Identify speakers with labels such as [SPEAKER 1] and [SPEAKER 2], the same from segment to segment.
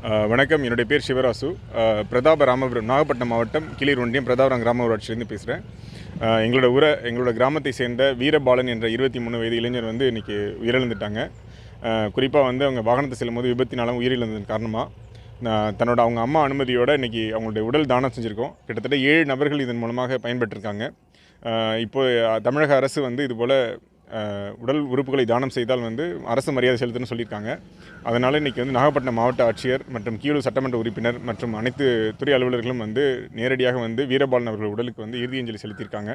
[SPEAKER 1] வணக்கம். என்னுடைய பேர் சிவராசு. பிரதாப ராமபுரம், நாகப்பட்டினம் மாவட்டம் கீழூர் ஒன்றியம் பிரதாபரம் கிராம ஊராட்சியிலேருந்து பேசுகிறேன். எங்களோட கிராமத்தை சேர்ந்த வீரபாலன் என்ற 23 வயது இளைஞர் வந்து இன்றைக்கி உயிரிழந்துட்டாங்க. குறிப்பாக வந்து அவங்க வாகனத்தை செல்லும்போது விபத்தினாலும் உயிரிழந்ததன் காரணமாக அவங்க அம்மா அனுமதியோடு இன்றைக்கி அவங்களுடைய உடல் தானம் செஞ்சுருக்கோம். கிட்டத்தட்ட 7 நபர்கள் இதன் மூலமாக பயன்பெற்றிருக்காங்க. இப்போது தமிழக அரசு வந்து இதுபோல் உடல் உறுப்புகளை தானம் செய்தால் வந்து அரசு மரியாதை செலுத்துன்னு சொல்லியிருக்காங்க. அதனால் இன்றைக்கி வந்து நாகப்பட்டினம் மாவட்ட ஆட்சியர் மற்றும் கீழூர் சட்டமன்ற உறுப்பினர் மற்றும் அனைத்து துறை அலுவலர்களும் வந்து நேரடியாக வந்து வீரபாலன் அவர்கள் உடலுக்கு வந்து இறுதி அஞ்சலி செலுத்தியிருக்காங்க.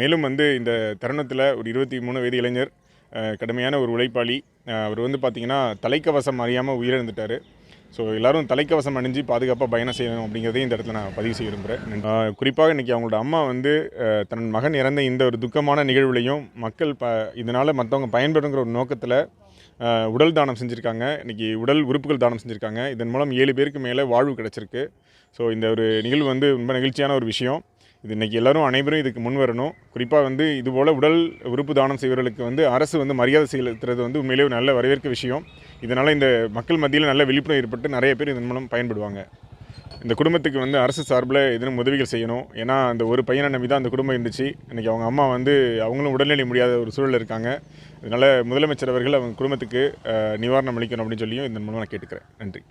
[SPEAKER 1] மேலும் வந்து இந்த தருணத்தில் ஒரு 23 வயது இளைஞர் கடுமையான ஒரு உழைப்பாளி. அவர் வந்து பார்த்திங்கன்னா தலைக்கவசம் அறியாமல் உயிரிழந்துட்டார். ஸோ எல்லோரும் தலைக்கவசம் அணிஞ்சு பாதுகாப்பாக பயணம் செய்யணும் அப்படிங்கிறதையும் இந்த இடத்துல நான் பதிவு செய்ய விரும்புகிறேன். குறிப்பாக இன்றைக்கி அவங்களோட அம்மா வந்து தன் மகன் இறந்த இந்த ஒரு துக்கமான நிகழ்வுலையும் மக்கள் இதனால் மற்றவங்க பயன்பெறுங்கிற ஒரு நோக்கத்தில் உடல் தானம் செஞ்சுருக்காங்க. இன்றைக்கி உடல் உறுப்புகள் தானம் செஞ்சுருக்காங்க. இதன் மூலம் 7 பேருக்கு மேலே வாழ்வு கிடச்சிருக்கு. ஸோ இந்த ஒரு நிகழ்வு வந்து ரொம்ப நெகிழ்ச்சியான ஒரு விஷயம். இது இன்றைக்கி அனைவரும் இதுக்கு முன் வரணும். குறிப்பாக வந்து இதுபோல் உடல் உறுப்பு தானம் செய்வர்களுக்கு வந்து அரசு வந்து மரியாதை செலுத்துறது வந்து உண்மையிலேயே ஒரு நல்ல வரவேற்க விஷயம். இதனால் இந்த மக்கள் மத்தியில் நல்ல விழிப்புணர்வு ஏற்பட்டு நிறைய பேர் இதன் மூலம் பயன்படுவாங்க. இந்த குடும்பத்துக்கு வந்து அரசு சார்பில் எதுவும் உதவிகள் செய்யணும். ஏன்னா அந்த ஒரு பையனை நம்பி தான் அந்த குடும்பம் இருந்துச்சு. இன்றைக்கி அவங்க அம்மா வந்து அவங்களும் உடல்நிலை முடியாத ஒரு சூழலில் இருக்காங்க. அதனால் முதலமைச்சர் அவர்கள் அவங்க குடும்பத்துக்கு நிவாரணம் அளிக்கணும் அப்படின்னு சொல்லியும் இதன் மூலம் நான் கேட்டுக்கிறேன். நன்றி.